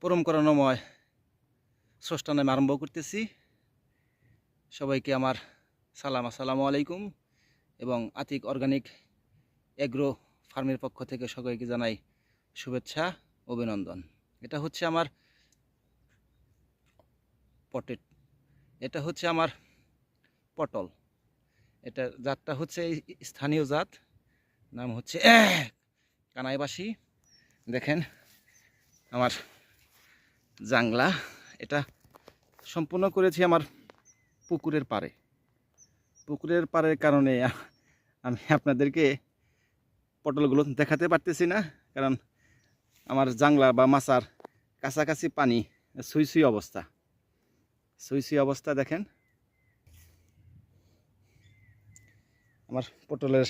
পরম করুণাময় স্রষ্টার নামে আরম্ভ করতেছি। সবাইকে আমার সালাম, আসসালামু আলাইকুম। এবং আতিক অর্গানিক এগ্রো ফার্মের পক্ষ থেকে সবাইকে জানাই শুভেচ্ছা, অভিনন্দন। এটা হচ্ছে আমার এটা হচ্ছে আমার পটল। এটা জাতটা হচ্ছে স্থানীয় জাত, নাম হচ্ছে কানাইবাসী। দেখেন আমার জাংলা, এটা সম্পূর্ণ করেছি আমার পুকুরের পাড়ের কারণে আমি আপনাদেরকে পটলগুলো দেখাতে পারতেছি না, কারণ আমার জাংলা বা মাচার কাছাকাছি পানি, সুই অবস্থা। দেখেন আমার পটলের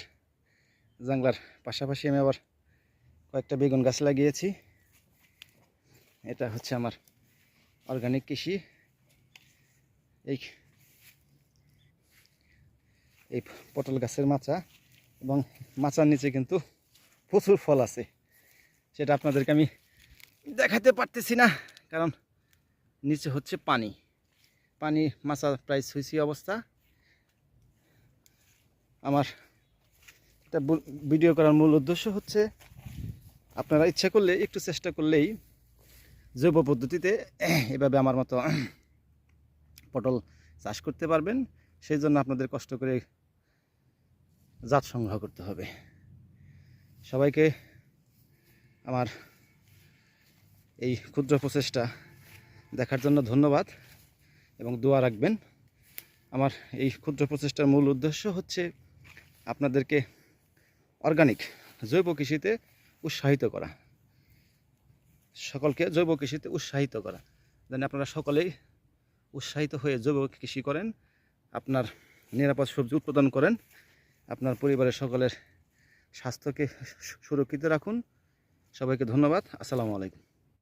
জাংলার পাশাপাশি আমি আবার কয়েকটা বেগুন গাছ লাগিয়েছি। এটা হচ্ছে আমার অর্গানিক কৃষি। এই পটল গাছের মাচা, এবং মাচার নিচে কিন্তু প্রচুর ফল আছে, সেটা আপনাদেরকে আমি দেখাতে পারতেছি না, কারণ নিচে হচ্ছে পানি। মাচা প্রায় সুইসি অবস্থা। আমার এটা ভিডিও করার মূল উদ্দেশ্য হচ্ছে, আপনারা ইচ্ছা করলে, একটু চেষ্টা করলেই জৈব পদ্ধতিতে এভাবে আমার মতো পটল চাষ করতে পারবেন। সেই জন্য আপনাদের কষ্ট করে জাত সংগ্রহ করতে হবে। সবাইকে আমার এই ক্ষুদ্র প্রচেষ্টা দেখার জন্য ধন্যবাদ এবং দোয়া রাখবেন। আমার এই ক্ষুদ্র প্রচেষ্টার মূল উদ্দেশ্য হচ্ছে আপনাদেরকে অর্গানিক জৈব কৃষিতে উৎসাহিত করা, সকলকে জৈব কৃষিতে উৎসাহিত করা, যেন আপনারা সকলেই উৎসাহিত হয়ে জৈব কৃষি করেন, আপনার নিরাপদ সবজি উৎপাদন করেন, আপনার পরিবারের সকলের স্বাস্থ্যকে সুরক্ষিত রাখুন। সবাইকে ধন্যবাদ। আসসালামু আলাইকুম।